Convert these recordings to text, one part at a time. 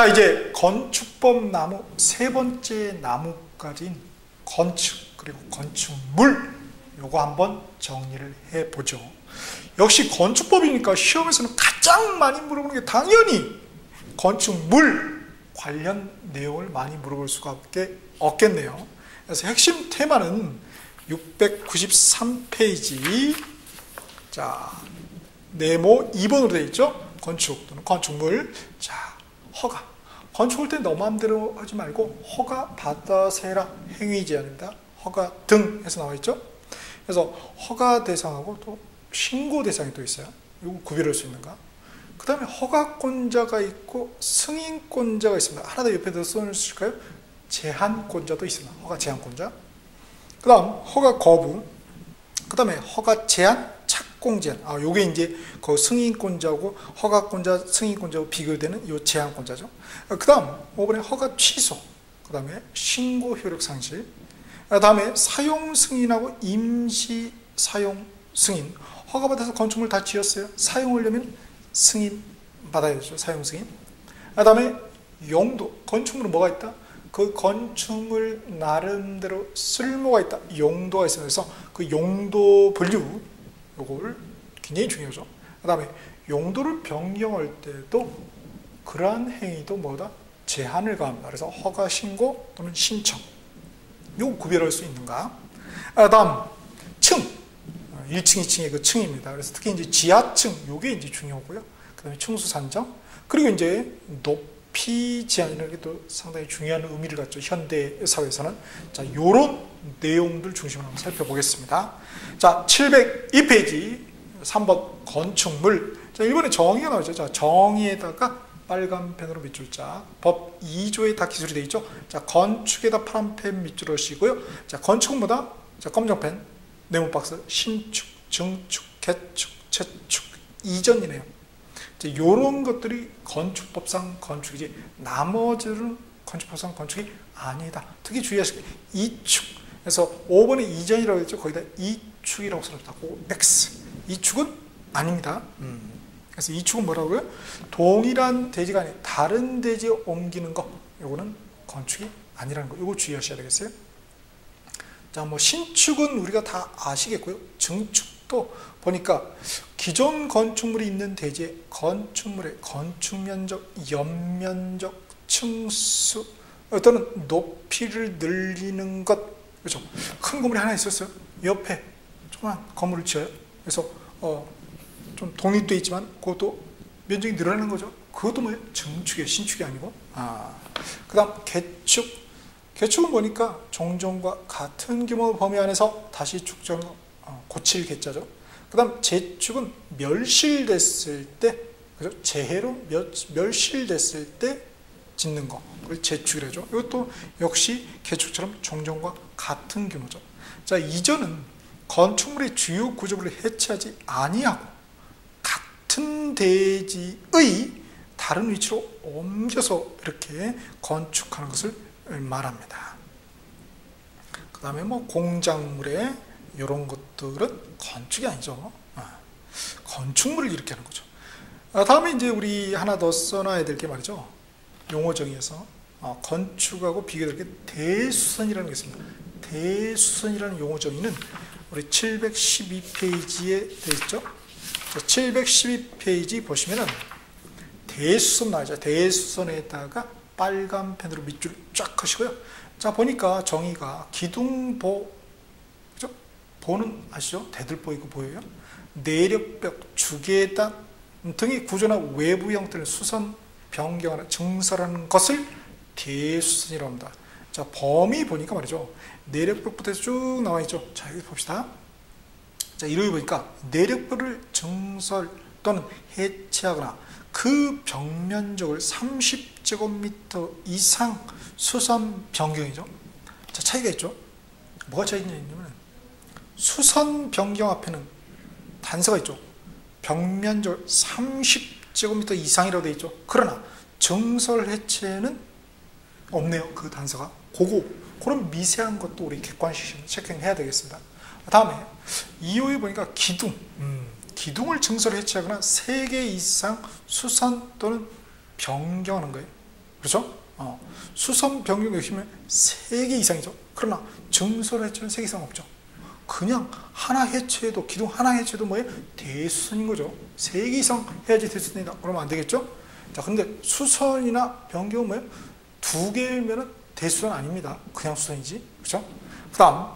자, 이제 건축법 나무 세 번째 나무까지인 건축 그리고 건축물 요거 한번 정리를 해보죠. 역시 건축법이니까 시험에서는 가장 많이 물어보는 게 당연히 건축물 관련 내용을 많이 물어볼 수밖에 없겠네요. 그래서 핵심 테마는 693페이지 자 네모 2번으로 되어 있죠. 건축 또는 건축물. 자, 허가. 건축할 때 너 마음대로 하지 말고 허가 받아서 해라. 행위 제한입니다. 허가 등 해서 나와 있죠. 그래서 허가 대상하고 또 신고 대상이 또 있어요. 이거 구별할 수 있는가? 그 다음에 허가권자가 있고 승인권자가 있습니다. 하나 더 옆에 더 써주실까요? 제한권자도 있습니다. 허가 제한권자. 그 다음 허가 거부. 그 다음에 허가 제한, 착공 제한. 요게 이제 그 승인권자고 허가권자, 승인권자하고 비교되는 요 제한권자죠. 그 다음 5번에 허가 취소. 그 다음에 신고 효력 상실. 그 다음에 사용 승인하고 임시 사용 승인. 허가받아서 건축물 다 지었어요. 사용하려면 승인 받아야죠. 사용 승인. 그 다음에 용도. 건축물은 뭐가 있다? 그 건축물 나름대로 쓸모가 있다. 용도가 있어요. 그래서 그 용도 분류 요걸 굉장히 중요하죠. 그 다음에 용도를 변경할 때도 그러한 행위도 뭐다? 제한을 가합니다. 그래서 허가 신고 또는 신청 요거 구별할 수 있는가? 다음 층 1층 2층의 그 층입니다. 그래서 특히 이제 지하층 요게 이제 중요하고요. 그 다음에 층수 산정 그리고 이제 높이 제한이라는 게 또 상당히 중요한 의미를 갖죠. 현대 사회에서는. 자, 요런 내용들 중심으로 한번 살펴보겠습니다. 자, 702페이지 3번 건축물. 자, 1번에 정의가 나오죠. 자, 정의에다가 빨간 펜으로 밑줄자. 법 2조에 다 기술이 되어 있죠. 자, 건축에다 파란 펜 밑줄 하시고요. 자, 건축은 뭐다? 자, 검정 펜, 네모 박스, 신축, 증축, 개축, 재축, 이전이네요. 자, 요런 것들이 건축법상 건축이지 나머지는 건축법상 건축이 아니다. 특히 주의하시고 이축. 그래서 5번에 이전이라고 했죠. 거기다 이축이라고 써놨다. X. 이축은 아닙니다. 그래서 이축은 뭐라고요? 동일한 대지가 아닌 다른 대지에 옮기는 거. 요거는 건축이 아니라는 거. 요거 주의하셔야 되겠어요. 자, 뭐 신축은 우리가 다 아시겠고요. 증축도 보니까 기존 건축물이 있는 대지에 건축물의 건축면적, 연면적, 층수 또는 높이를 늘리는 것. 그렇죠? 큰 건물이 하나 있었어요. 옆에 조그만 건물을 지어요. 그래서 좀 독립되어 있지만 그것도 면적이 늘어나는 거죠. 그것도 뭐예요? 증축이에요. 신축이 아니고. 그 다음 개축. 개축은 보니까 종전과 같은 규모 범위 안에서 다시 축전 고칠 개자죠. 그 다음 재축은 멸실됐을 때, 그죠? 재해로 멸실됐을 때 짓는 거. 그걸 재축이라죠. 이것도 역시 개축처럼 종전과 같은 규모죠. 자, 이전은 건축물의 주요 구조물을 해체하지 아니하고 같은 대지의 다른 위치로 옮겨서 이렇게 건축하는 것을 말합니다. 그 다음에 뭐 공작물에 이런 것들은 건축이 아니죠. 건축물을 이렇게 하는 거죠. 다음에 이제 우리 하나 더 써놔야 될 게 말이죠. 용어 정의에서 건축하고 비교될 게 대수선이라는 게 있습니다. 대수선이라는 용어 정의는 우리 712페이지에 되어 있죠. 712페이지 보시면은 대수선 나오죠. 대수선에다가 빨간 펜으로 밑줄 쫙 하시고요. 자, 보니까 정의가 기둥보, 그죠? 보는 아시죠? 대들보이고 보여요. 내력벽, 주계단 등의 구조나 외부 형태를 수선, 변경하는, 증설하는 것을 대수선이라고 합니다. 자, 범위 보니까 말이죠. 내력벽부터 해서 쭉 나와 있죠. 자, 여기 봅시다. 자, 이러고 보니까 내력벽을 증설 또는 해체하거나 그 벽면적을 30제곱미터 이상 수선 변경이죠. 자, 차이가 있죠. 뭐가 차이가 있냐면 수선 변경 앞에는 단서가 있죠. 벽면적 30제곱미터 이상이라고 되어 있죠. 그러나 증설 해체는 없네요. 그 단서가. 그런 미세한 것도 우리 객관식 체크해야 되겠습니다. 다음에 2호에 보니까 기둥. 기둥을 증설 해체하거나 3개 이상 수선 또는 변경하는 거예요. 그렇죠? 수선 변경 보시면 3개 이상이죠. 그러나 증설 해체는 3개 이상 없죠. 그냥 하나 해체도, 기둥 하나 해체도 뭐예요? 대수선인 거죠. 3개 이상 해야지 대수선이다. 그러면 안 되겠죠? 자, 근데 수선이나 변경은 뭐예요? 2개면은 대수선 아닙니다. 그냥 수선이지. 그렇죠? 그 다음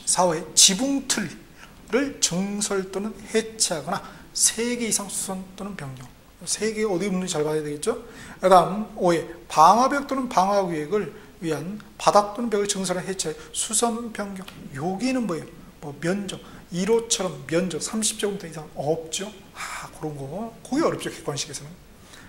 4호에 지붕틀을 증설 또는 해체하거나 3개 이상 수선 또는 변경. 3개 어디 없는지 잘 봐야 되겠죠? 그 다음 5에 방화벽 또는 방화구역을 위한 바닥 또는 벽을 증설한 해체, 수선 변경. 여기는 뭐예요? 뭐 면적, 1호처럼 면적 30제곱미터 이상 없죠? 그런 거. 그게 어렵죠, 객관식에서는.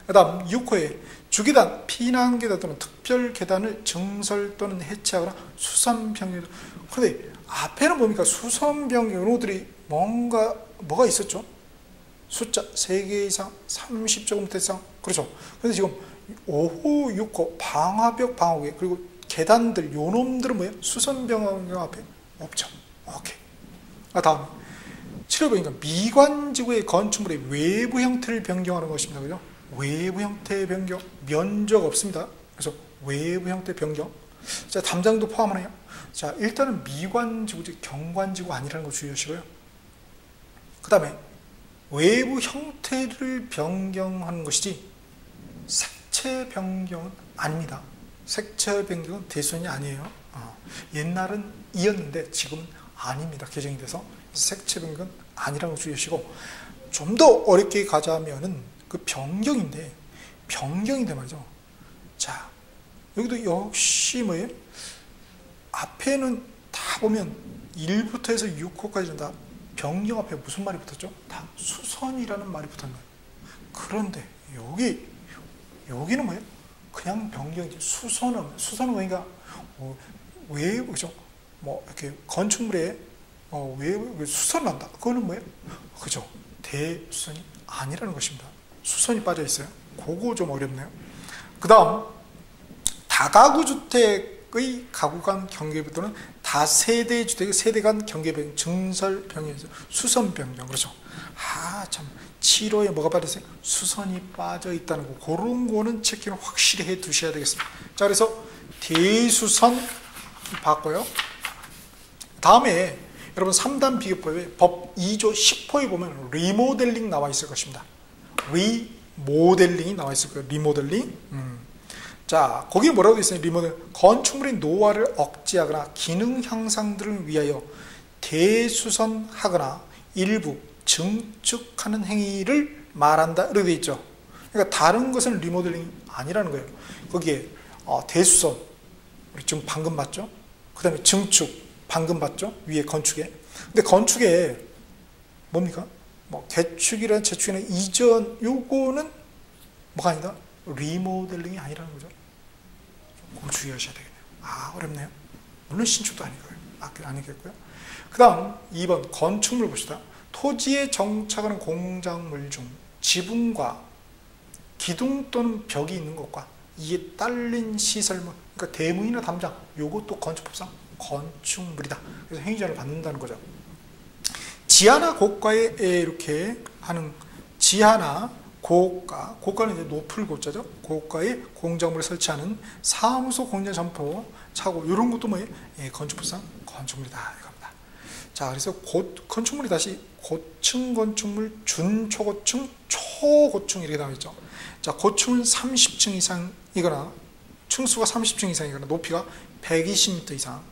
그 다음 6호에 주계단, 피난계단 또는 특별계단을 증설 또는 해체하거나 수선 변경. 근데 앞에는 뭡니까? 수선 변경 요노들이 뭐가 있었죠? 숫자 3개 이상, 30제곱미터 이상. 그렇죠. 근데 지금 5호, 6호, 방화벽, 방화구역, 그리고 계단들, 요 놈들은 뭐예요? 수선 변경 앞에 없죠. 오케이. 다음 7호 보니까 미관지구의 건축물의 외부 형태를 변경하는 것입니다. 그죠? 외부 형태 변경, 면적 없습니다. 그래서 외부 형태 변경. 자, 담장도 포함하네요. 자, 일단은 미관지구, 경관지구 아니라는 거 주의하시고요. 그 다음에 외부 형태를 변경하는 것이지 색채 변경은 아닙니다. 색채 변경은 대수선이 아니에요. 옛날은 이었는데 지금은 아닙니다. 개정이 돼서 색채 변경은 아니라는 거 주의하시고, 좀 더 어렵게 가자면은 그 변경인데 말이죠. 자, 여기도 역시 뭐예요? 앞에는 다 보면 1부터 해서 6호까지는 다 변경 앞에 무슨 말이 붙었죠? 다 수선이라는 말이 붙은 거예요. 그런데 여기는 뭐예요? 그냥 변경이지. 수선은 뭐니까 왜 그죠? 뭐 이렇게 건축물에 왜 수선한다? 그거는 뭐예요? 그죠? 대수선이 아니라는 것입니다. 수선이 빠져 있어요. 그거 좀 어렵네요. 그 다음 다가구 주택의 가구 간 경계부터는 다세대 주택의 세대 간 경계 변경, 증설 변경에서 수선 변경. 그렇죠? 참 7호에 뭐가 빠져 있어요? 수선이 빠져 있다는 거. 그런 거는 체크를 확실히 해 두셔야 되겠습니다. 자, 그래서 대수선 봤고요. 다음에 여러분 3단 비교법에 법 2조 10호에 보면 리모델링 나와 있을 것입니다. 리모델링이 나와 있을 거예요. 리모델링. 자, 거기에 뭐라고 되어 있어요? 리모델링. 건축물의 노화를 억제하거나 기능 향상들을 위하여 대수선하거나 일부 증축하는 행위를 말한다. 이렇게 되어 있죠. 그러니까 다른 것은 리모델링이 아니라는 거예요. 거기에 대수선, 우리 지금 방금 봤죠? 그 다음에 증축, 방금 봤죠? 위에 건축에. 근데 건축에 뭡니까? 뭐 개축이나 재축이나 이전, 요거는 뭐가 아니다? 리모델링이 아니라는 거죠. 좀 주의하셔야 되겠네요. 어렵네요. 물론 신축도 아니겠고요. 그 다음 2번 건축물 봅시다. 토지에 정착하는 공작물 중 지붕과 기둥 또는 벽이 있는 것과 이에 딸린 시설물, 그러니까 대문이나 담장, 요것도 건축법상 건축물이다. 그래서 행위자를 받는다는 거죠. 지하나 고가에 이렇게 하는 지하나 고가는 이제 높을 고자죠. 고가에 공작물을 설치하는 사무소, 공장, 점포, 차고, 이런 것도 뭐예요? 건축법상 건축물이다 이겁니다. 자, 그래서 건축물이 다시 고층 건축물, 준초고층, 초고층 이렇게 나와 있죠. 자, 고층은 30층 이상이거나 층수가 30층 이상이거나 높이가 120m 이상인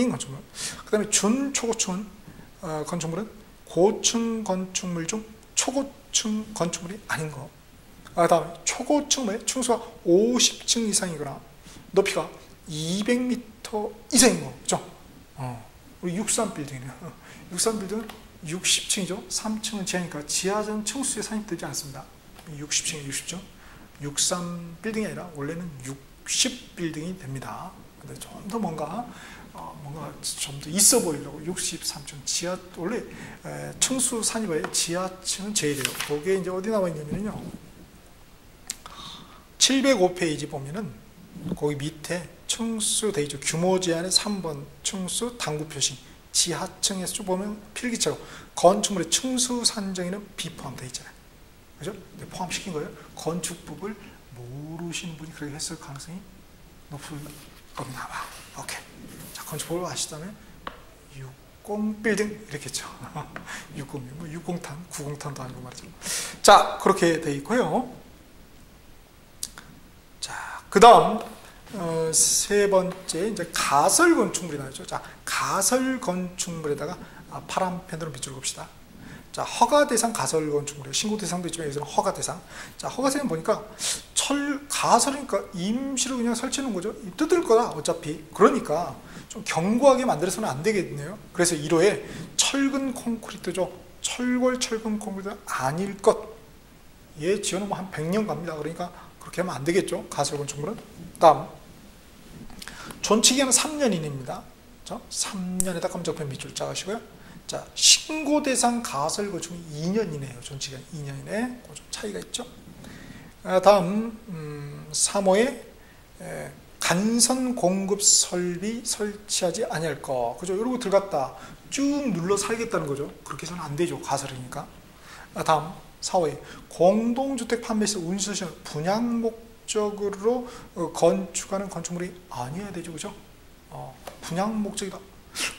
건축물. 그 다음에 준초고층은 건축물은 고층 건축물 중 초고층 건축물이 아닌 거. 다음에 초고층 뭐예요? 층수가 50층 이상이거나 높이가 200m 이상인 거. 그죠? 우리 63빌딩이네요. 63빌딩은 60층이죠. 3층은 지하니까 지하전 층수에 산입되지 않습니다. 60층에 60층. 63빌딩이 아니라 원래는 60빌딩이 됩니다. 근데 좀 더 뭔가 좀 더 있어 보이려고 63층 지하, 원래 층수 산입에 지하층은 제일이에요. 거기에 이제 어디 나와 있냐면요, 705페이지 보면은 거기 밑에 층수 돼 있죠. 규모 제한의 3번 층수 당구 표시. 지하층에서 쭉 보면 필기체로 건축물의 층수 산정에는 비포함되어 있잖아요. 그죠? 포함시킨 거예요. 건축법을 모르시는 분이 그렇게 했을 가능성이 높을 겁니다. 오케이. 자, 건축법을 아시다면 60 빌딩 이렇게 했죠. 60, 뭐 60탄, 90탄도 아니고 말이죠. 자, 그렇게 돼 있고요. 자, 그 다음 세 번째 이제 가설 건축물이 나오죠. 자, 가설 건축물에다가 파란 펜으로 밑줄 봅시다. 자, 허가 대상 가설 건축물이에요. 신고 대상도 있지만 여기서는 허가 대상. 자, 허가 대상 보니까 가설이니까 임시로 그냥 설치해 놓은 거죠. 뜯을 거다 어차피. 그러니까 좀 견고하게 만들어서는 안 되겠네요. 그래서 1호에 철근 콘크리트죠. 철근 콘크리트 아닐 것. 얘 지어놓으면 한 100년 갑니다. 그러니까 그렇게 하면 안 되겠죠. 가설 건축물은. 다음 존치기한은 3년 이내입니다. 3년에다 검정펜 밑줄 짜시고요. 자, 신고 대상 가설 건축은 2년 이내예요. 존치기한 2년 이내. 좀 차이가 있죠. 다음 3호에 간선 공급 설비 설치하지 아니할 거. 그죠? 이러고 들어갔다 쭉 눌러 살겠다는 거죠. 그렇게 해서는 안 되죠. 가설이니까. 다음 4호에 공동주택 판매 시 운수시 분양 목적으로 건축하는 건축물이 아니어야 되죠. 그죠? 분양 목적이다.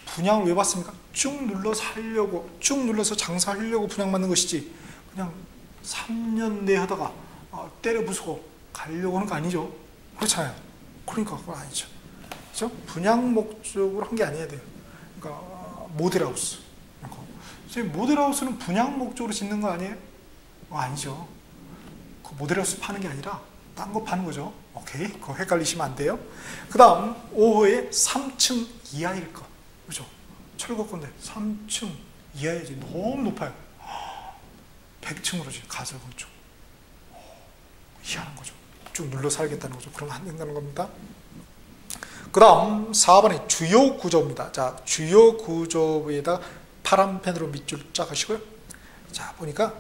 분양을 왜 받습니까? 쭉 눌러 살려고, 쭉 눌러서 장사하려고 분양받는 것이지 그냥 3년 내 하다가 때려 부수고 가려고 하는 거 아니죠. 그렇잖아요. 그러니까 그건 아니죠. 그렇죠? 분양 목적으로 한 게 아니어야 돼요. 그러니까 모델하우스. 선생님, 모델하우스는 분양 목적으로 짓는 거 아니에요? 아니죠. 그 모델하우스 파는 게 아니라 딴 거 파는 거죠. 오케이, 그거 헷갈리시면 안 돼요. 그 다음 5호에 3층 이하일 거. 그죠? 철거건데 3층 이하야지. 너무 높아요. 100층으로 지금 가설 건축. 희한한 거죠. 쭉 눌러 살겠다는 거죠. 그러면 안 된다는 겁니다. 그 다음 4번에 주요 구조입니다. 자, 주요 구조부에다 파란 펜으로 밑줄 쫙 하시고요. 자, 보니까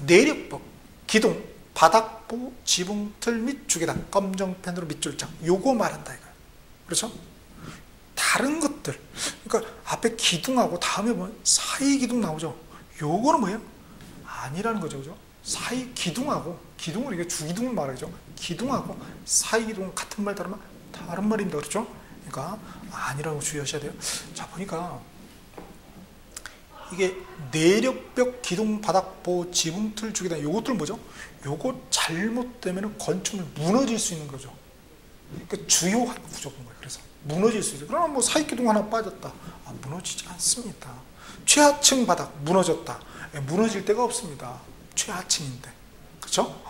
내력법, 기둥, 바닥보, 지붕틀 및 주계단, 검정 펜으로 밑줄 쫙. 요거 말한다 이거예요. 그렇죠? 다른 것들, 그러니까 앞에 기둥하고 다음에 뭐 사이 기둥 나오죠. 요거는 뭐예요? 아니라는 거죠. 그죠? 사이 기둥하고, 기둥을 이게 주기둥을 말하죠. 기둥하고 사이 기둥은 같은 말 다르면 다른 말입니다. 그렇죠? 그러니까 아니라고 주의하셔야 돼요. 자, 보니까 이게 내력벽, 기둥, 바닥보, 지붕틀, 주계단 요것들 뭐죠? 요거 잘못되면 건축물 무너질 수 있는 거죠. 그러니까 주요한 구조인 거예요. 그래서 무너질 수 있어요. 그러나 뭐 사이 기둥 하나 빠졌다. 무너지지 않습니다. 최하층 바닥 무너졌다. 무너질 데가 없습니다. 최하층인데. 그렇죠?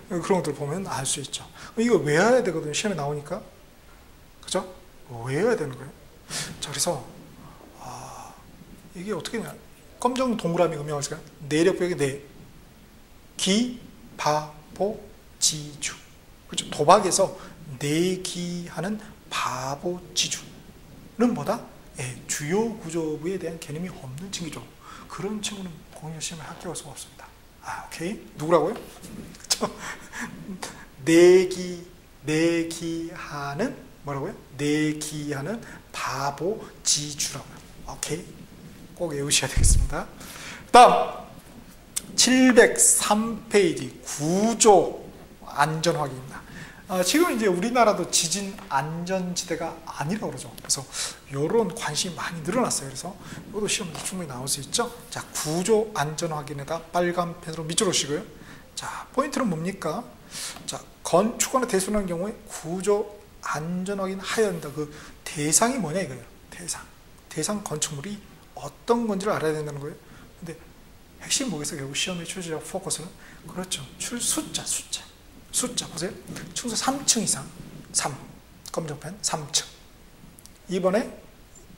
그런 것들 보면 알 수 있죠. 이거 외워야 되거든요. 시험에 나오니까. 그죠? 외워야 되는 거예요. 자, 그래서 이게 어떻게 되냐. 검정 동그라미 음영을 내력벽의 내, 기, 바, 보, 지주. 그렇죠? 도박에서 내기하는 바보 지주는 뭐다? 주요 구조부에 대한 개념이 없는 친구죠. 그런 친구는 공연 시험에 합격할 수가 없습니다. 오케이. 누구라고요? 그렇죠? 내기하는 뭐라고요? 내기하는 바보 지주라고요. 오케이. 꼭 외우셔야 되겠습니다. 다음 703페이지 구조 안전 확인입니다. 지금 이제 우리나라도 지진 안전지대가 아니라고 그러죠. 그래서 이런 관심이 많이 늘어났어요. 그래서 이것도 시험에 충분히 나올 수 있죠. 자, 구조 안전 확인에다 빨간 펜으로 밑줄 오시고요. 자, 포인트는 뭡니까? 자, 건축하나 대수하는 경우에 구조 안전 확인 하여야 한다. 그 대상이 뭐냐 이거예요. 대상 건축물이 어떤 건지를 알아야 된다는 거예요. 근데 핵심 뭐겠어? 결국 시험의 출제자 포커스는 그렇죠. 숫자 보세요. 충수 3층 이상 3 검정펜 3층. 이번에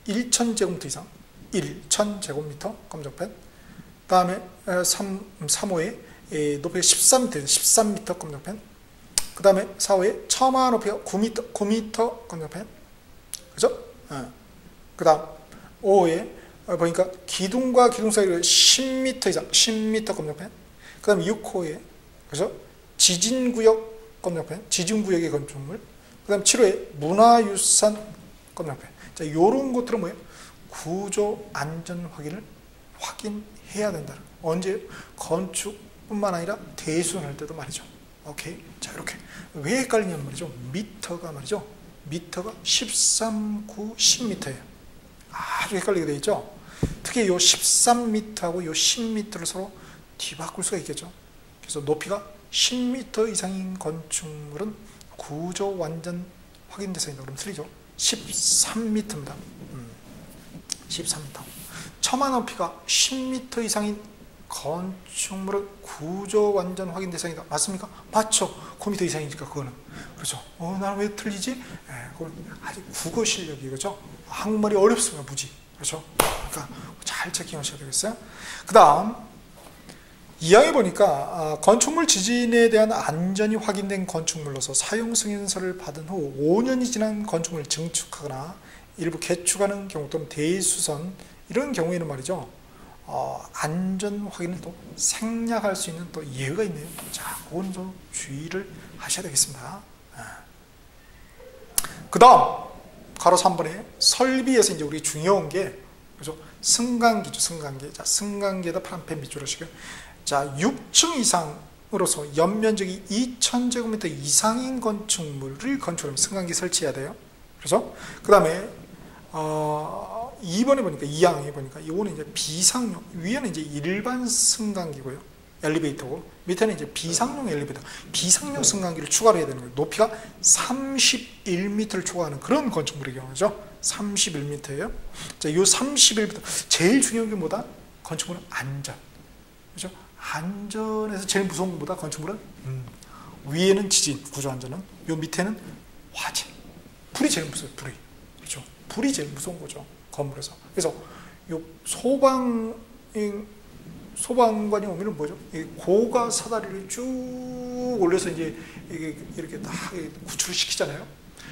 1000제곱미터 이상 1000제곱미터 검정펜. 다음에 3호에 높이가 13m 13m 검정펜. 그 다음에 4호에 처마 높이가 9m 검정펜. 그죠? 그 다음 5호에 보니까 기둥과 기둥 사이로 10m 이상 10m 검정펜. 그 다음에 6호에 그죠? 지진구역 검정펜, 지진구역의 건축물. 그 다음 7호에 문화유산 검정펜. 자, 요런 것들은 뭐예요? 구조 안전 확인을 확인해야 된다. 언제? 건축 뿐만 아니라 대수선할 때도 말이죠. 오케이. 자, 이렇게. 왜 헷갈리냐면 말이죠. 미터가 말이죠. 미터가 13, 9, 10m예요. 아주 헷갈리게 되어 있죠. 특히 요 13m하고 요 10m를 서로 뒤바꿀 수가 있겠죠. 그래서 높이가 10m 이상인 건축물은 구조 완전 확인 대상이다. 그럼 틀리죠. 13m입니다. 13m. 처마 높이가 10m 이상인 건축물은 구조 완전 확인 대상이다. 맞습니까? 맞죠. 9m 이상이니까 그거는. 그렇죠. 나는 왜 틀리지? 그건 아직 국어 실력이 그렇죠. 한국말이 어렵습니다. 무지. 그렇죠. 그러니까 잘 체킹하셔야 되겠어요. 그 다음 2항에 보니까 건축물 지진에 대한 안전이 확인된 건축물로서 사용 승인서를 받은 후 5년이 지난 건축물을 증축하거나 일부 개축하는 경우 또는 대수선 이런 경우에는 말이죠. 안전 확인을 또 생략할 수 있는 또 예외가 있네요. 자, 그건 좀 주의를 하셔야 되겠습니다. 그 다음 가로 3번에 설비에서 이제 우리 중요한 게 그죠? 승강기죠. 승강기. 자, 승강기에다 파란펜 밑줄을 하시고요. 자, 6층 이상으로서 연면적이 2000제곱미터 이상인 건축물을 건축하면 승강기 설치해야 돼요. 그렇죠? 그 다음에 2번에 보니까 2항에 보니까 이거는 이제 비상용, 위에는 이제 일반 승강기고요. 엘리베이터고 밑에는 이제 비상용 엘리베이터, 비상용 승강기를 추가로 해야 되는 거예요. 높이가 31m를 초과하는 그런 건축물의 경우죠. 31m예요. 자, 이 31m 제일 중요한 게 뭐다? 건축물은 안전. 그렇죠? 안전에서 제일 무서운 것보다 건축물은 위에는 지진, 구조 안전은 요 밑에는 화재. 불이 제일 무서워요. 불이. 그렇죠? 불이 제일 무서운 거죠. 건물에서. 그래서 요 소방관이 오면은 뭐죠? 고가 사다리를 쭉 올려서 이제 이렇게 딱 구출을 시키잖아요.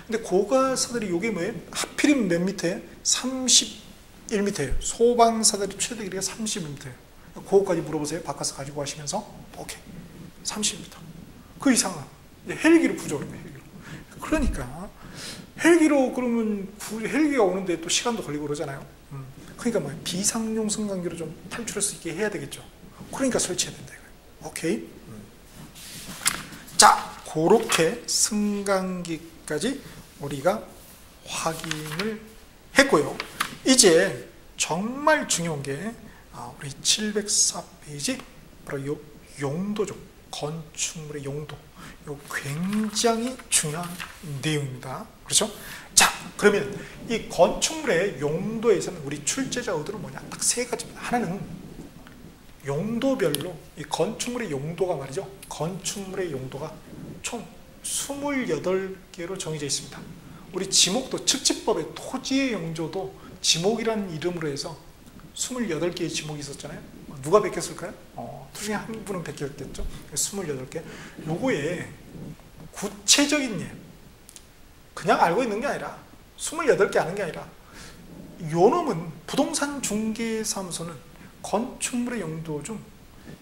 근데 고가 사다리 요게 뭐예요? 하필이면 몇 미터에? 31m예요. 소방 사다리 최대 길이가 31m예요. 그거까지 물어보세요. 바꿔서 가지고 가시면서 오케이. 30m. 그 이상은 헬기로 부족합니다. 헬기로. 그러니까 헬기로 그러면 헬기가 오는데 또 시간도 걸리고 그러잖아요. 그러니까 뭐 비상용 승강기로 좀 탈출할 수 있게 해야 되겠죠. 그러니까 설치해야 된다 이거예요. 오케이. 자, 그렇게 승강기까지 우리가 확인을 했고요. 이제 정말 중요한 게 우리 704페이지 바로 요 용도죠. 건축물의 용도. 요 굉장히 중요한 내용입니다. 그렇죠? 자, 그러면 이 건축물의 용도에서는 우리 출제자 의도는 뭐냐? 딱 세 가지입니다. 하나는 용도별로 이 건축물의 용도가 말이죠. 건축물의 용도가 총 28개로 정해져 있습니다. 우리 지목도 측지법의 토지의 용도도 지목이라는 이름으로 해서 28개의 지목이 있었잖아요. 누가 베꼈을까요? 둘 중에 한 분은 베꼈겠죠. 28개. 요거에 구체적인 예, 그냥 알고 있는 게 아니라 28개 아는 게 아니라 요 놈은 부동산 중개사무소는 건축물의 용도 중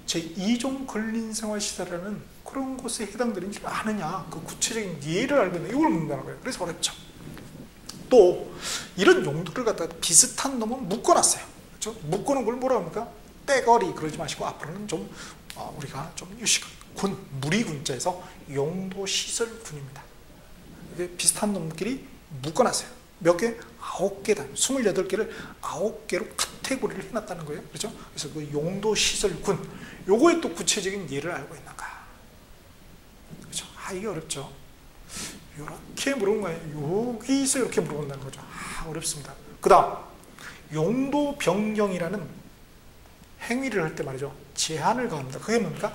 제2종 근린생활시설이라는 그런 곳에 해당되는지 아느냐, 그 구체적인 예를 알고 있는 이걸 묻는다는 거예요. 그래서 어렵죠. 또 이런 용도를 갖다가 비슷한 놈은 묶어놨어요. 그렇죠? 묶어놓은 걸 뭐라 합니까? 떼거리 그러지 마시고 앞으로는 좀 우리가 좀 유식군, 무리군자에서 용도시설군입니다. 이게 비슷한 놈들끼리 묶어놨어요. 몇 개? 9개다. 28개를 9개로 카테고리를 해놨다는 거예요. 그렇죠? 그래서 그 용도시설군, 요거에 또 구체적인 예를 알고 있는가. 그렇죠? 이게 어렵죠. 이렇게 물어본 거예요. 여기서 이렇게 물어본다는 거죠. 어렵습니다. 그 다음, 용도 변경이라는 행위를 할 때 말이죠. 제한을 가합니다. 그게 뭡니까?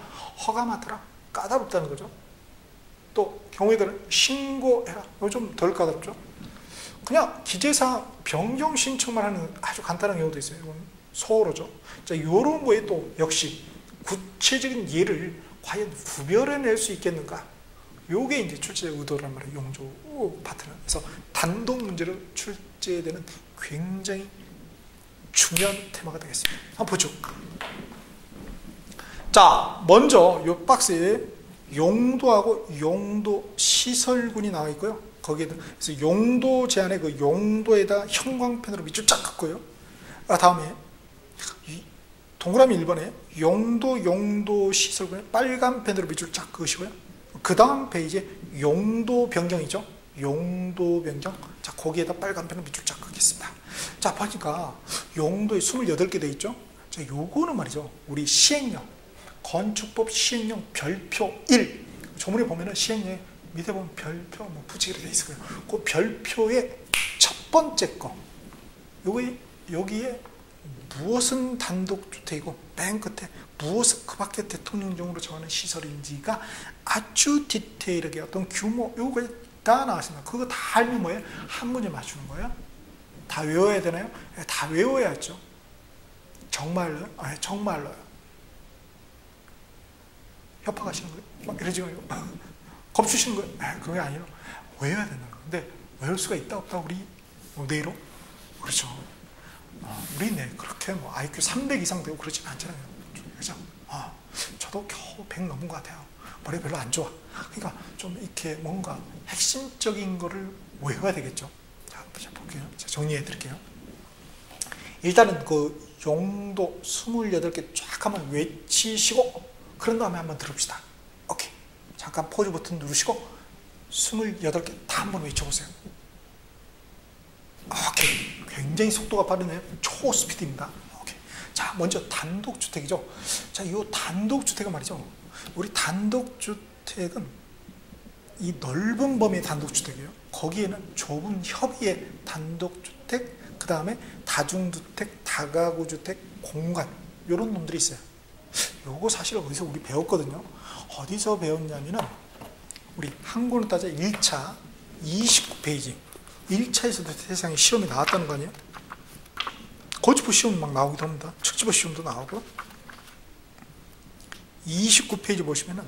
허가받으라. 까다롭다는 거죠. 또 경우에 따라 신고해라. 이거 좀 덜 까다롭죠. 그냥 기재사 변경 신청만 하는 아주 간단한 경우도 있어요. 이건 소호로죠. 자, 이런 거에 또 역시 구체적인 예를 과연 구별해낼 수 있겠는가? 요게 이제 출제자 의도란 말이에요. 용도 파트는. 그래서 단독 문제로 출제되는 굉장히 중요한 테마가 되겠습니다. 한번 보죠. 자, 먼저 요 박스에 용도하고 용도 시설군이 나와 있고요. 거기에 그래서 용도 제한의 그 용도에다 형광펜으로 밑줄 쫙 긋고요. 다음에 동그라미 1번에 용도 시설군에 빨간 펜으로 밑줄 쫙 그으시고요. 그 다음 페이지에 용도 변경이죠. 용도 변경. 자, 거기에다 빨간 펜으로 밑줄 쫙 그겠습니다. 자, 보니까 용도에 28개 돼 있죠. 자, 요거는 말이죠. 우리 시행령, 건축법 시행령 별표 1. 조문에 보면은 시행령에 밑에 보면 별표 뭐 붙이기로 돼 있어요. 그 별표의 첫 번째 거. 여기에 무엇은 단독주택이고 맨 끝에 무엇은 그 밖에 대통령령으로 정하는 시설인지가 아주 디테일하게 어떤 규모 요거 다 나왔습니다. 그거 다 알면 뭐예요? 한 문제 맞추는 거예요. 다 외워야 되나요? 네, 다 외워야죠. 정말로요? 네, 정말로요. 협박하시는 거예요? 막 이러지 말고 겁주시는 거예요? 네, 그게 아니라 외워야 된다는 거예요. 근데 외울 수가 있다 없다 우리 내로? 그렇죠. 우리 그렇게 뭐 IQ 300 이상 되고 그러진 않잖아요. 그죠? 저도 겨우 100 넘은 것 같아요. 머리가 별로 안 좋아. 그러니까 좀 이렇게 뭔가 핵심적인 거를 외워야 되겠죠. 자, 볼게요. 자, 정리해 드릴게요. 일단은 그 용도 28개 쫙 한번 외치시고 그런 다음에 한번 들읍시다. 오케이. 잠깐 포즈 버튼 누르시고 28개 다 한번 외쳐보세요. 오케이. 굉장히 속도가 빠르네요. 초스피드입니다. 오케이. 자, 먼저 단독주택이죠. 자, 이 단독주택은 말이죠. 우리 단독주택은 이 넓은 범위의 단독주택이에요. 거기에는 좁은 협의의 단독주택, 그 다음에 다중주택, 다가구주택, 공간 이런 놈들이 있어요. 요거 사실 어디서 우리 배웠거든요. 어디서 배웠냐면은 우리 한국으로 따져 1차 29페이지 1차에서도 세상에 시험이 나왔다는 거 아니에요? 거치부 시험 막 나오기도 합니다. 측지부 시험도 나오고 29페이지 보시면은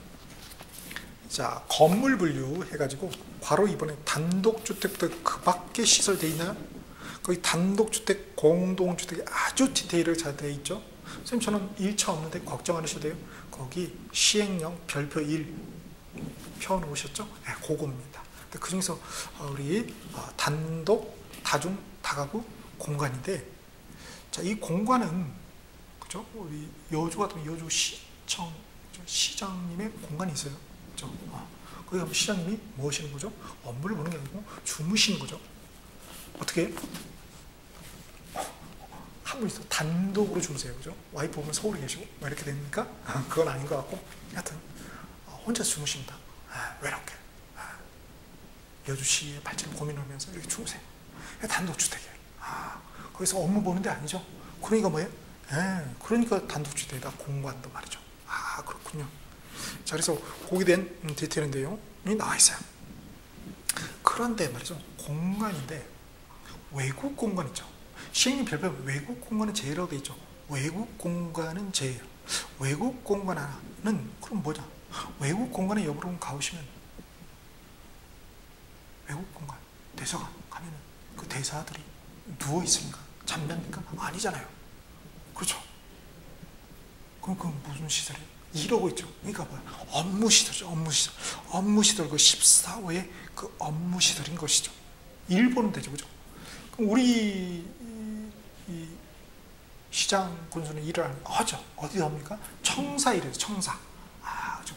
자, 건물 분류 해가지고 바로 이번에 단독주택도 그 밖에 시설되어 있나요? 거기 단독주택, 공동주택이 아주 디테일을 잘 되어 있죠. 선생님 저는 1차 없는데 걱정 안 하셔도 돼요. 거기 시행령 별표 1 펴놓으셨죠? 네, 그겁니다. 그 중에서 우리 단독, 다중, 다가구 공간인데 자, 이 공간은 그죠? 우리 여주 같은 여주 시장님의 공간이 있어요. 그죠? 거기 가면 시장님이 뭐 하시는 거죠? 업무를 보는 게 아니고 주무시는 거죠. 어떻게? 한 분이서 단독으로 주무세요. 그죠? 와이프 보면 서울에 계시고 뭐 이렇게 됩니까? 그건 아닌 것 같고 하여튼 혼자 주무십니다. 외롭게. 여주시의 발전을 고민하면서 이렇게 주무세요. 단독주택이에요. 거기서 업무 보는 데 아니죠. 그러니까 뭐예요? 그러니까 단독주택이다. 공간도 말이죠. 그렇군요. 자, 그래서 거기에 대한 디테일한 내용이 나와 있어요. 그런데 말이죠. 공간인데 외국 공간 있죠. 시행령 별표 외국 공간은 제외라고 되어 있죠. 외국 공간은 제외예요. 외국 공간 하나는 그럼 뭐냐? 외국 공간에 여러분 가보시면 외국 공간 대사관 가면은 그 대사들이 누워 있습니까? 잠자니까 아니잖아요. 그렇죠? 그럼 그건 무슨 시설이에요? 이러고 있죠. 그러니까 뭐야? 업무 시설이죠. 업무 시설 그 14호의 그 업무 시설인 것이죠. 일본은 되죠, 그죠? 그럼 우리 이 시장 군수는 일을 하죠. 어디서 합니까? 청사 일이에요. 청사.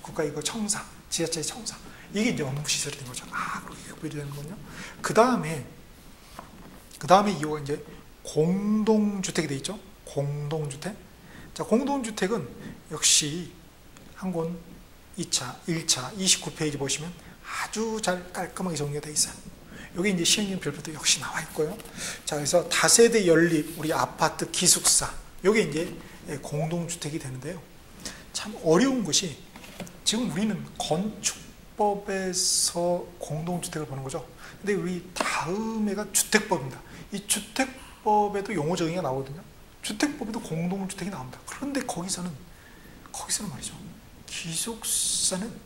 국가 이거 청사, 지자체의 청사. 이게 이제 업무 시설이 된 거죠. 그렇게 구별이 되는군요. 그 다음에 이거가 이제 공동주택이 돼 있죠. 공동주택. 자, 공동주택은 역시 한권 2차, 1차 29페이지 보시면 아주 잘 깔끔하게 정리가 되어 있어요. 여기 이제 시행령 별표도 역시 나와 있고요. 자, 그래서 다세대 연립, 우리 아파트, 기숙사, 여기 이제 공동주택이 되는데요. 참 어려운 것이 지금 우리는 건축법에서 공동주택을 보는 거죠. 근데 우리 다음 해가 주택법입니다. 이 주택법에도 용어 정의가 나오거든요. 주택법에도 공동주택이 나옵니다. 그런데 거기서는 말이죠. 기숙사는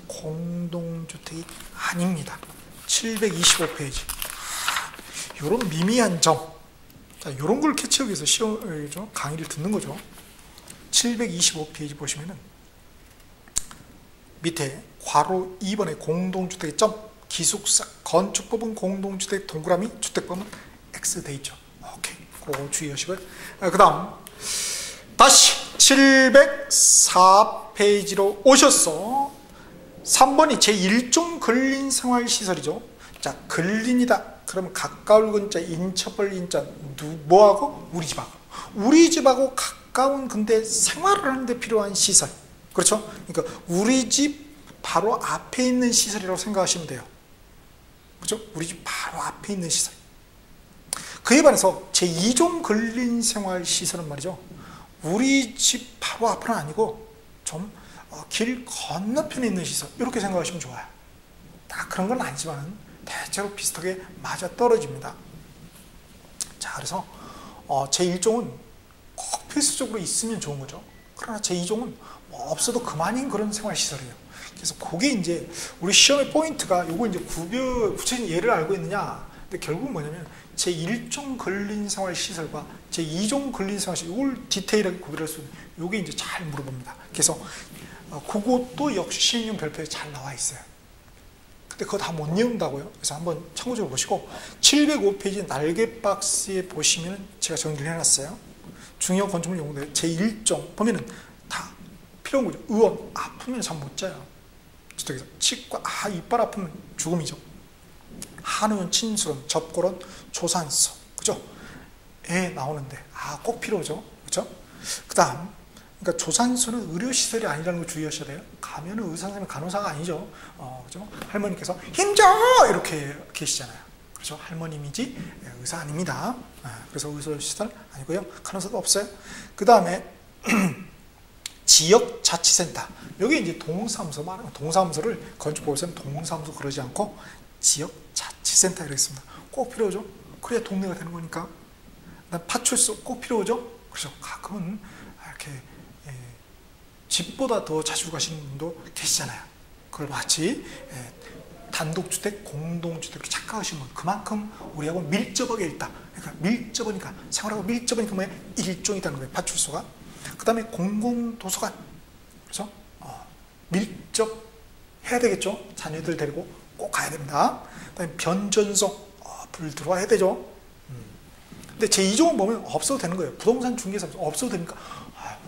공동주택이 아닙니다. 725페이지. 이런 미미한 점. 자, 이런 걸 캐치하기 위해서 강의를 듣는 거죠. 725페이지 보시면은 밑에 괄호 2번에 공동주택의 점, 기숙사, 건축법은 공동주택 동그라미, 주택법은 X 돼 있죠. 오케이. 그거 주의하시고요. 그 다음 다시 704페이지로 오셨어. 3번이 제1종 근린생활시설이죠. 자, 근린이다. 그러면 가까울 근자, 인접할 인자, 뭐하고? 우리 집하고. 우리 집하고 가까운 근데 생활을 하는데 필요한 시설. 그렇죠? 그러니까 우리 집 바로 앞에 있는 시설이라고 생각하시면 돼요. 그렇죠? 우리 집 바로 앞에 있는 시설. 그에 반해서 제2종 근린생활시설은 말이죠. 우리 집 바로 앞은 아니고 좀 길 건너편에 있는 시설. 이렇게 생각하시면 좋아요. 다 그런 건 아니지만 대체로 비슷하게 맞아떨어집니다. 자, 그래서 제1종은 꼭 필수적으로 있으면 좋은 거죠. 그러나 제2종은 뭐 없어도 그만인 그런 생활시설이에요. 그래서 그게 이제 우리 시험의 포인트가 요거 이제 구체적인 예를 알고 있느냐. 근데 결국은 뭐냐면 제1종 근린생활시설과 제2종 근린생활시설 이걸 디테일하게 구별할 수 있는 요게 이제 잘 물어봅니다. 그래서 그것도 역시 시행령 별표에 잘 나와 있어요. 근데 그거 다 못 외운다고요. 그래서 한번 참고적으로 보시고 705페이지 날개 박스에 보시면 제가 정리를 해놨어요. 중요 건축물 용어들 제1종 보면은 다 필요한 거죠. 의원 아프면 잠 못 자요. 주택에서 치과 이빨 아프면 죽음이죠. 한의원, 친수원, 접골원, 조산소, 그죠? 에 나오는데 꼭 필요하죠, 그죠? 그다음 그러니까 조산소는 의료시설이 아니라는 걸 주의하셔야 돼요. 가면은 의사 선생님 간호사가 아니죠. 그죠? 할머니께서 힘줘 이렇게 계시잖아요. 그렇죠? 할머님이지 의사 아닙니다. 그래서 의료시설 아니고요. 간호사도 없어요. 그 다음에 지역자치센터. 여기 이제 동사무소 말하는 동사무소를 건축법에서는 동사무소 그러지 않고 지역자치센터 이렇게 있습니다. 꼭 필요하죠. 그래야 동네가 되는 거니까. 그다음 파출소 꼭 필요하죠. 그래서 가끔은 이렇게 집보다 더 자주 가시는 분도 계시잖아요. 그걸 마치 단독주택, 공동주택 착각하시는 분 그만큼 우리하고 밀접하게 있다. 그러니까 밀접하니까 생활하고 밀접하니까 뭐야? 일종이라는 거예요. 파출소가. 그 다음에 공공도서관. 그렇죠? 밀접해야 되겠죠. 자녀들 데리고 꼭 가야 됩니다. 그 다음에 변전소. 불 들어와야 되죠. 근데 제2종은 보면 없어도 되는 거예요. 부동산 중개사에서 없어도 되니까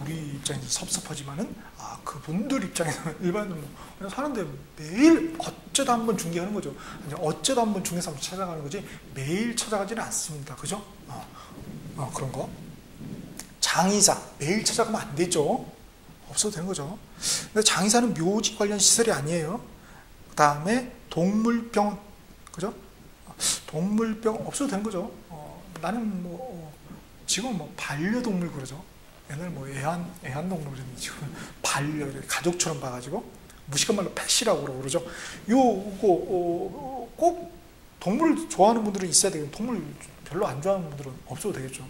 우리 입장에서 섭섭하지만은 그분들 입장에서는 일반적으로 그냥 사는데 매일 어쩌다 한번 중개하는 거죠. 어쩌다 한번 중개사 찾아가는 거지 매일 찾아가지는 않습니다. 그죠? 그런 거. 장의사 매일 찾아가면 안 되죠. 없어도 되는 거죠. 근데 장의사는 묘지 관련 시설이 아니에요. 그 다음에 동물병원, 그죠? 동물병원 없어도 되는 거죠. 나는 지금 반려동물 그러죠. 옛날 애완동물 그랬는데 지금 반려 가족처럼 봐가지고 무식한 말로 펫이라고 그러죠. 요거 꼭 동물 좋아하는 분들은 있어야 되겠고 동물 별로 안 좋아하는 분들은 없어도 되겠죠.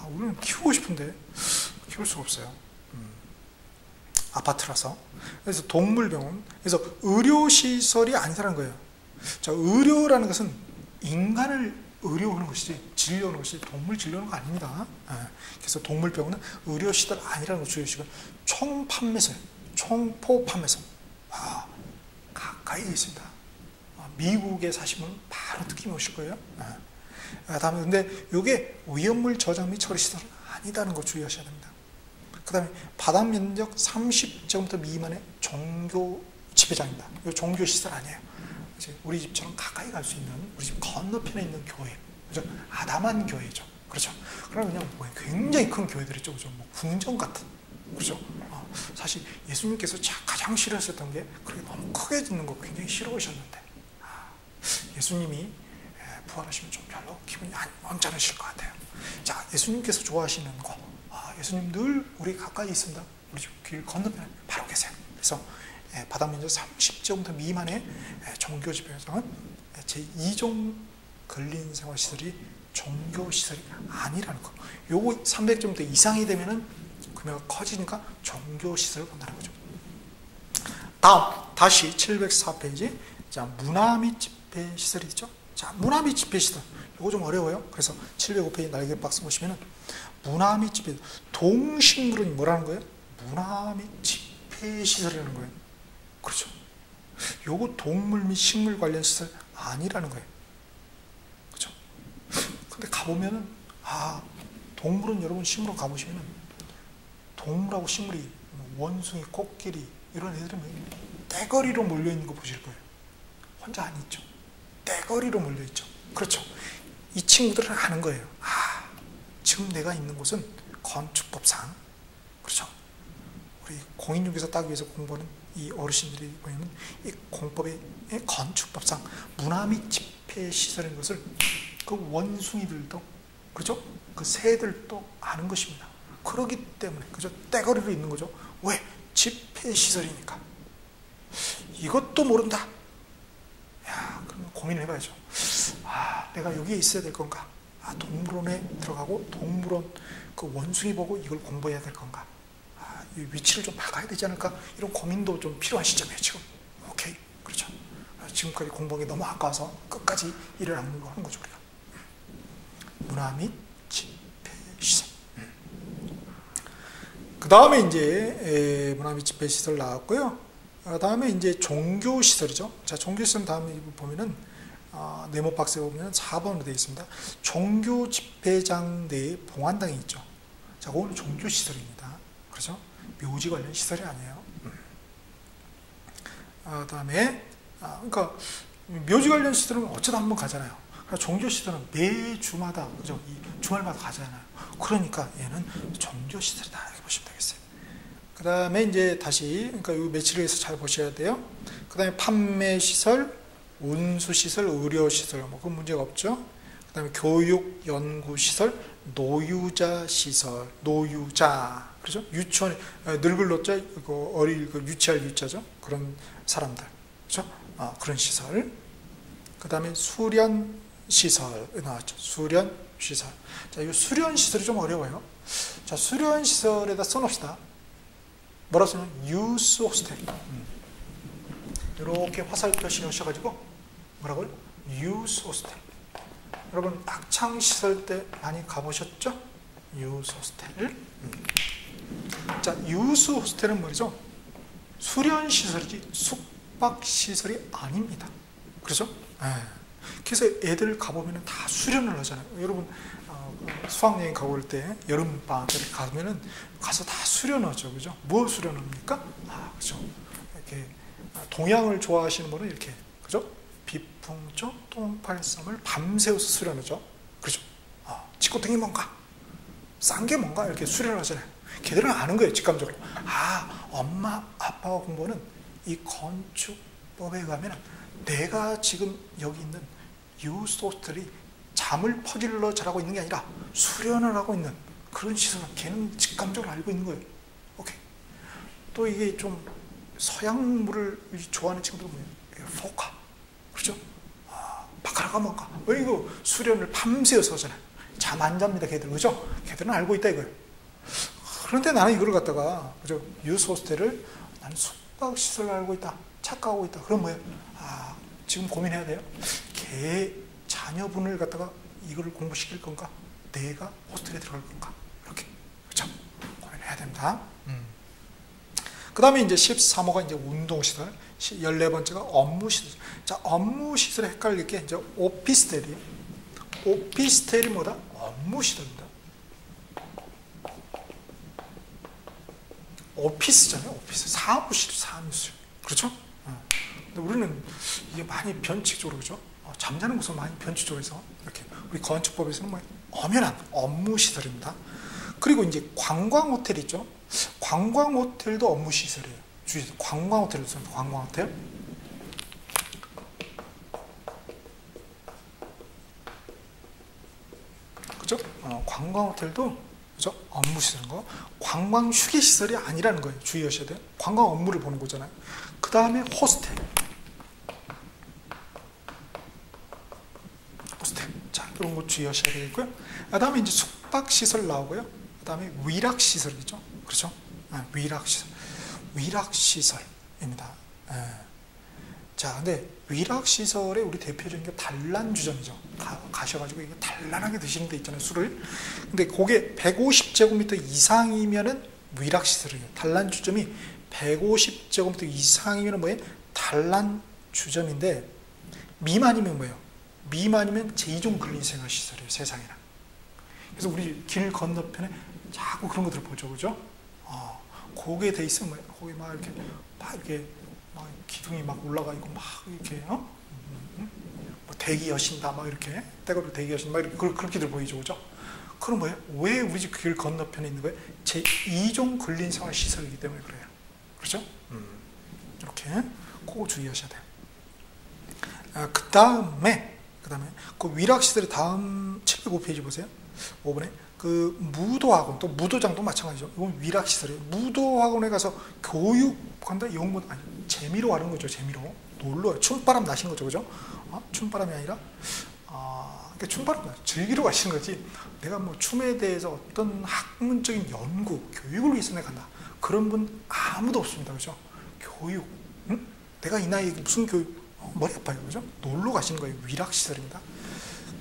우리는 키우고 싶은데 키울 수가 없어요. 아파트라서. 그래서 동물병원. 그래서 의료시설이 아니라는 거예요. 자, 의료라는 것은 인간을 의료하는 것이지 진료하는 것이 동물 진료하는 거 아닙니다. 그래서 동물병원은 의료시설 아니라는 걸 주의하시고 총판매소, 총포판매소 가까이 있습니다. 미국에 사시면 바로 느낌이 오실 거예요. 다음에 근데 이게 위험물 저장 및 처리 시설은 아니다는 거 주의하셔야 됩니다. 그 다음에 바닥 면적 30제곱미터 미만의 종교 집회장입니다. 이 종교 시설 아니에요. 우리 집처럼 가까이 갈 수 있는 우리 집 건너편에 있는 교회, 그죠? 아담한 교회죠. 그렇죠? 그럼 그냥 굉장히 큰 교회들이죠. 그죠? 궁전 같은, 그렇죠? 사실 예수님께서 가장 싫어하셨던 게 그렇게 너무 크게 짓는 거 굉장히 싫어하셨는데 예수님이 부활하시면 좀 별로 기분이 언짢으실 것 같아요. 자, 예수님께서 좋아하시는 거, 예수님 늘 우리 가까이 있습니다. 우리 집 길 건너편에 바로 계세요. 그래서 바닥 면적 30제곱미터 미만의 종교 집회장은 제2종 근린생활시설이 종교시설이 아니라는 거. 요거 300제곱미터 이상이 되면은 금액가 커지니까 종교시설을 본다는 거죠. 다음 다시 704페이지. 자, 문화 및 집회시설이 있죠. 자, 문화 및 집회시설. 요거 좀 어려워요. 그래서 705페이지 날개 박스 보시면은 문화 및 집회, 동식물은 뭐라는 거예요? 문화 및 집회시설이라는 거예요. 그렇죠. 요거 동물 및 식물 관련 시설 아니라는 거예요. 그렇죠. 근데 가보면은 동물은 여러분 식물원 가보시면은 동물하고 식물이 원숭이, 코끼리 이런 애들이 떼거리로 몰려있는 거 보실 거예요. 혼자 안 있죠. 떼거리로 몰려있죠. 그렇죠. 이 친구들은 아는 거예요. 지금 내가 있는 곳은 건축법상, 그렇죠. 우리 공인중개사 따기 위해서 공부하는 이 어르신들이 보면 이 공법의 건축법상 문화 및 집회 시설인 것을 그 원숭이들도, 그렇죠. 그 새들도 아는 것입니다. 그렇기 때문에, 그죠. 떼거리로 있는 거죠. 왜? 집회 시설이니까. 이것도 모른다. 야, 그럼 고민을 해봐야죠. 내가 여기에 있어야 될 건가? 동물원에 들어가고 동물원 그 원숭이 보고 이걸 공부해야 될 건가? 이 위치를 좀 바꿔야 되지 않을까? 이런 고민도 좀 필요한 시점이에요, 지금. 오케이. 그렇죠. 지금까지 공부한 게 너무 아까워서 끝까지 일을 하는 거죠, 우리가. 문화 및 집회 시설. 그 다음에 이제 문화 및 집회 시설 나왔고요. 그 다음에 이제 종교 시설이죠. 자, 종교 시설 다음에 보면은 네모 박스에 보면 4번으로 되어 있습니다. 종교 집회장 내에 봉안당이 있죠. 자, 그거는 종교 시설입니다. 그렇죠? 묘지 관련 시설이 아니에요. 그 다음에 그러니까 묘지 관련 시설은 어쩌다 한번 가잖아요. 종교 시설은 매주마다, 그죠? 이 주말마다 가잖아요. 그러니까 얘는 종교 시설이다 이렇게 보시면 되겠어요. 그 다음에 이제 다시, 그러니까 이 매치를 해서 잘 보셔야 돼요. 그 다음에 판매 시설, 운수 시설, 의료 시설, 뭐 그건 문제가 없죠. 그 다음에 교육 연구 시설, 노유자 시설, 노유자, 그렇죠? 유치원, 늙을 노자, 어릴 그 유치할 유자죠. 그런 사람들, 그렇죠? 그런 시설. 그 다음에 수련 시설 나왔죠. 수련 시설. 자, 이 수련 시설이 좀 어려워요. 자, 수련 시설에다 써놓읍시다. 뭐라 쓰면 유스 호스텔. 이렇게 화살표 씌우셔가지고 뭐라고요? 유스 호스텔. 여러분 학창 시설 때 많이 가보셨죠? 유스 호스텔. 자, 유스 호스텔은 뭐죠? 수련 시설이지 숙박 시설이 아닙니다. 그렇죠? 그래서 애들 가보면 다 수련을 하잖아요. 여러분 수학여행 가볼 때 여름방학 때 가면은 가서 다 수련하죠. 그죠? 뭐 수련합니까? 그죠? 이렇게 동양을 좋아하시는 분은 이렇게, 그죠? 비풍조 똥팔섬을 밤새워서 수련하죠. 그죠? 치코탱이 뭔가, 싼 게 뭔가 이렇게 수련을 하잖아요. 걔들은 아는 거예요, 직감적으로. 엄마, 아빠가 공부하는 이 건축법에 가면 내가 지금 여기 있는 유소스들이 잠을 퍼질러 자라고 있는 게 아니라 수련을 하고 있는 그런 시설을 걔는 직감적으로 알고 있는 거예요. 오케이. 또 이게 좀 서양물을 좋아하는 친구들은 뭐예요? 포카. 그렇죠? 바카라가 뭔가. 왜 이거 수련을 밤새워서 하잖아요. 잠 안 잡니다, 걔들. 그죠? 걔들은 알고 있다 이거예요. 그런데 나는 이걸 갖다가, 그죠? 유소스텔을 나는 숙박시설을 알고 있다. 착각하고 있다. 그럼 뭐예요? 지금 고민해야 돼요. 걔 자녀분을 갖다가 이거를 공부시킬 건가? 내가 호스텔에 들어갈 건가? 이렇게. 그렇죠? 고민해야 됩니다. 그 다음에 이제 13호가 이제 운동시설, 14번째가 업무시설. 자, 업무시설에 헷갈릴 게 이제 오피스텔이. 오피스텔이 뭐다? 업무시설입니다. 오피스잖아요, 오피스. 사무실, 사무실. 그렇죠? 근데 우리는 이게 많이 변칙적으로, 그죠? 잠자는 곳은 많이 변칙적으로 해서 이렇게. 우리 건축법에서는 뭐 엄연한 업무시설입니다. 그리고 이제 관광호텔 있죠? 관광호텔도 업무시설이에요. 주의해서 관광호텔을 씁니다. 관광호텔. 그죠? 관광호텔도, 그죠? 업무시설인 거. 관광휴게시설이 아니라는 거예요. 주의하셔야 돼요. 관광 업무를 보는 거잖아요. 그 다음에 호스텔. 호스텔. 자, 이런 거 주의하셔야 되겠고요. 그 다음에 이제 숙박시설 나오고요. 그 다음에 위락시설이죠. 그렇죠? 위락시설. 위락시설입니다. 자, 근데 위락시설의 우리 대표적인 게 단란주점이죠. 가셔가지고 이거 단란하게 드시는 데 있잖아요, 술을. 근데 그게 150제곱미터 이상이면은 위락시설이에요. 단란주점이 150제곱미터 이상이면 뭐예요? 단란주점인데, 미만이면 뭐예요? 미만이면 제2종 근린생활시설이에요, 세상에는. 그래서 우리 길 건너편에 자꾸 그런 것들을 보죠, 그죠? 그게 돼 있으면 뭐예요? 거기 막 이렇게 막 기둥이 막 올라가 있고 막 이렇게 뭐 대기 여신다 막 이렇게 떼거리 대기 여신 막 이렇게 그렇게들 보이죠, 그죠? 그럼 뭐예요? 왜 우리 집 길 건너편에 있는 거예요? 제2종 근린생활 시설이기 때문에 그래요. 그렇죠? 이렇게 그거 주의하셔야 돼요. 그 다음에 그 위락시설의 다음 705페이지 보세요. 5번에 그 무도학원, 또 무도장도 마찬가지죠. 이건 위락시설이에요. 무도학원에 가서 교육한다? 이건 아니, 재미로 하는 거죠. 재미로. 놀러, 춤바람 나신 거죠. 그죠? 춤바람이 아니라, 그러니까 춤바람 즐기러 가시는 거지. 내가 뭐 춤에 대해서 어떤 학문적인 연구, 교육을 위해서 내가 간다. 그런 분 아무도 없습니다. 그죠? 교육. 응? 내가 이 나이에 무슨 교육, 머리 아파요. 그죠? 놀러 가시는 거예요. 위락시설입니다.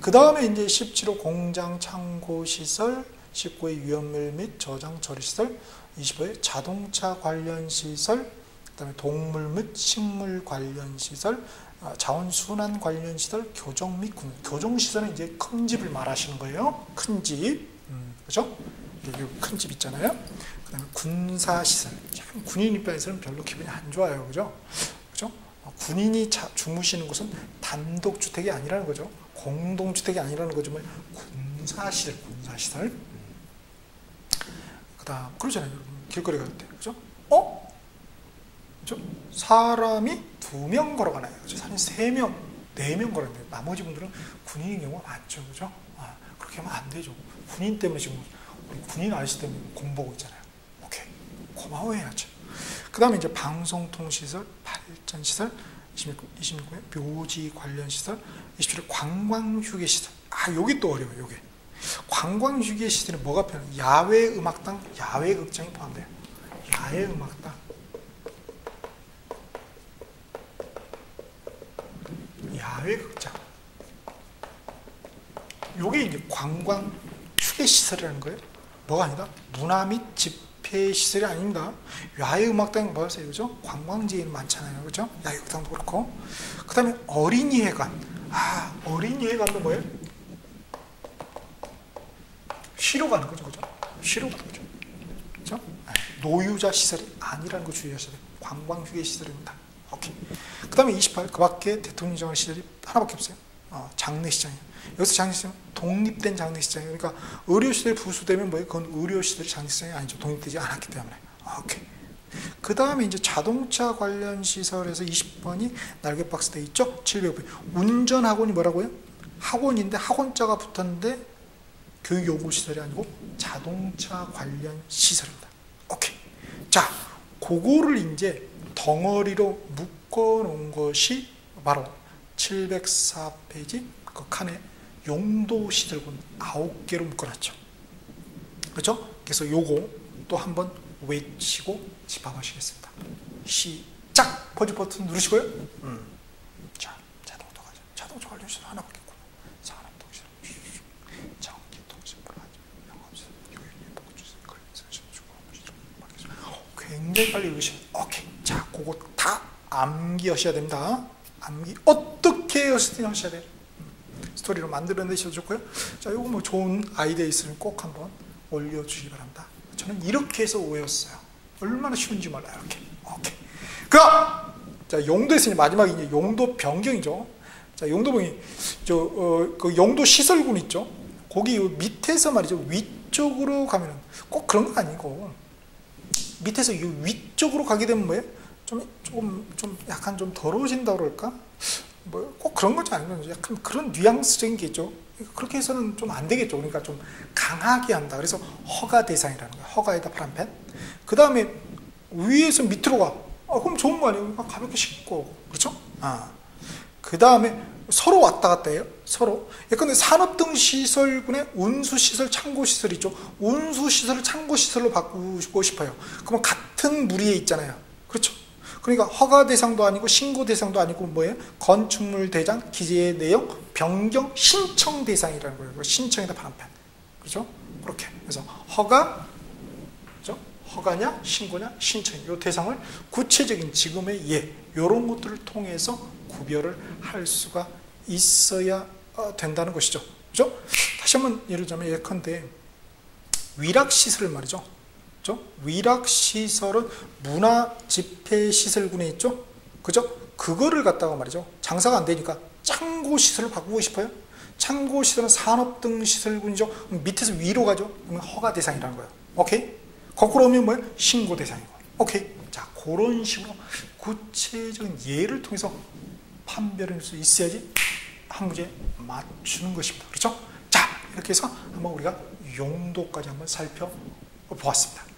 그 다음에 이제 17호 공장 창고 시설, 19회 유연물 및 저장 처리 시설, 25회 자동차 관련 시설, 그 다음에 동물 및 식물 관련 시설, 자원 순환 관련 시설, 교정 및 교정 시설은 이제 큰 집을 말하시는 거예요. 큰 집, 그죠? 여기 큰 집 있잖아요. 그 다음에 군사 시설. 참 군인 입장에서는 별로 기분이 안 좋아요, 그죠? 그죠? 군인이 주무시는 곳은 단독 주택이 아니라는 거죠. 공동주택이 아니라는 거죠. 군사시설. 그 다음, 그러잖아요. 길거리 갈 때. 그죠? 그죠? 사람이 2명 걸어가나요? 그죠? 사람이 3명, 4명 걸어가는데 나머지 분들은 군인인 경우가 많죠. 그죠? 그렇게 하면 안 되죠. 군인 때문에 지금, 우리 군인 아저씨 때문에 공부하고 있잖아요. 오케이. 고마워해야죠. 그 다음에 이제 방송통시설, 발전시설, 26회 묘지 관련 시설, 27회 관광휴게시설. 여기 또 어려워요. 요게 관광휴게시설은 뭐가 편해요? 야외 음악당, 야외 극장이 포함돼요. 야외 음악당, 야외 극장. 요게 이제 관광휴게시설이라는 거예요. 뭐가 아니다? 문화 및 집회시설이 아닙니다. 야외음악당이 뭐였어요? 그죠? 관광지에는 많잖아요. 그죠? 야외극장도 그렇고. 그 다음에 어린이회관. 어린이회관도 뭐예요? 쉬러 가는 거죠. 그죠? 쉬러 가는 거죠. 그죠? 노유자 시설이 아니라는 거 주의하셔야 돼요. 관광휴게시설입니다. 오케이. 그 다음에 28, 그 밖에 대통령정원 시설이 하나밖에 없어요. 장례시장이에요. 여기서 장례시장, 독립된 장례시장이에요. 그러니까 의료시설이 부수되면 뭐예요? 그건 의료시설이 장례시장이 아니죠. 독립되지 않았기 때문에. 오케이. 그 다음에 이제 자동차 관련 시설에서 20번이 날개박스 돼 있죠? 700번. 운전학원이 뭐라고요? 학원인데 학원자가 붙었는데 교육요구시설이 아니고 자동차 관련 시설입니다. 오케이. 자, 그거를 이제 덩어리로 묶어 놓은 것이 바로 704페이지 그 칸에 용도시설군 9개로 묶어놨죠. 그렇죠? 그래서 요거 또 한번 외치고 집합하시겠습니다. 시작! 퍼즐 버튼 누르시고요. 자, 자동차 가자. 자동차 관련 시설 하나밖에 없고 산업통신, 전기통신, 영업시설, 교육예보주시설, 굉장히 빨리 읽으시면 오케이. 자, 그거 다 암기하셔야 됩니다. 암기 어떻게 하셔야 돼요? 스토리로 만들어내셔도 좋고요. 자, 요거 뭐 좋은 아이디어 있으면 꼭 한번 올려주시기 바랍니다. 저는 이렇게 해서 외웠어요. 얼마나 쉬운지 몰라요. 이렇게. 오케이. 그럼 자, 용도에서 마지막에 이제 용도 변경이죠. 자, 용도 변경. 그 용도 시설군 있죠. 거기 밑에서 말이죠. 위쪽으로 가면은 꼭 그런 거 아니고 밑에서 이 위쪽으로 가게 되면 뭐예요? 좀 약간 좀 더러워진다 그럴까? 뭐 꼭 그런 거지 아니면 약간 그런 뉘앙스적인 게 있죠. 그렇게 해서는 좀 안 되겠죠. 그러니까 좀 강하게 한다. 그래서 허가 대상이라는 거예요. 허가에다 파란펜. 그 다음에 위에서 밑으로 가. 그럼 좋은 거 아니에요? 가볍게 싣고. 그렇죠? 그 다음에 서로 왔다 갔다 해요. 서로. 예컨대 산업 등 시설군의 운수시설, 창고시설 있죠. 운수시설을 창고시설로 바꾸고 싶어요. 그러면 같은 무리에 있잖아요. 그렇죠? 그러니까 허가 대상도 아니고 신고 대상도 아니고 뭐예요? 건축물 대장, 기재 내용, 변경, 신청 대상이라는 거예요. 신청에다 파란펜. 그렇죠? 그렇게. 그래서 허가, 그렇죠? 허가냐, 신고냐, 신청. 이 대상을 구체적인 지금의 예, 이런 것들을 통해서 구별을 할 수가 있어야 된다는 것이죠. 그렇죠? 다시 한번 예를 들자면 예컨대 위락시설을 말이죠. 그죠? 위락시설은 문화집회시설군에 있죠? 그죠? 그거를 갖다가 말이죠. 장사가 안 되니까 창고시설을 바꾸고 싶어요? 창고시설은 산업 등 시설군이죠. 밑에서 위로 가죠. 그러면 허가 대상이라는 거예요. 오케이? 거꾸로 오면 뭐예요? 신고 대상이고. 오케이? 자, 그런 식으로 구체적인 예를 통해서 판별을 할 수 있어야지 한 문제 맞추는 것입니다. 그렇죠? 자, 이렇게 해서 한번 우리가 용도까지 한번 살펴보았습니다.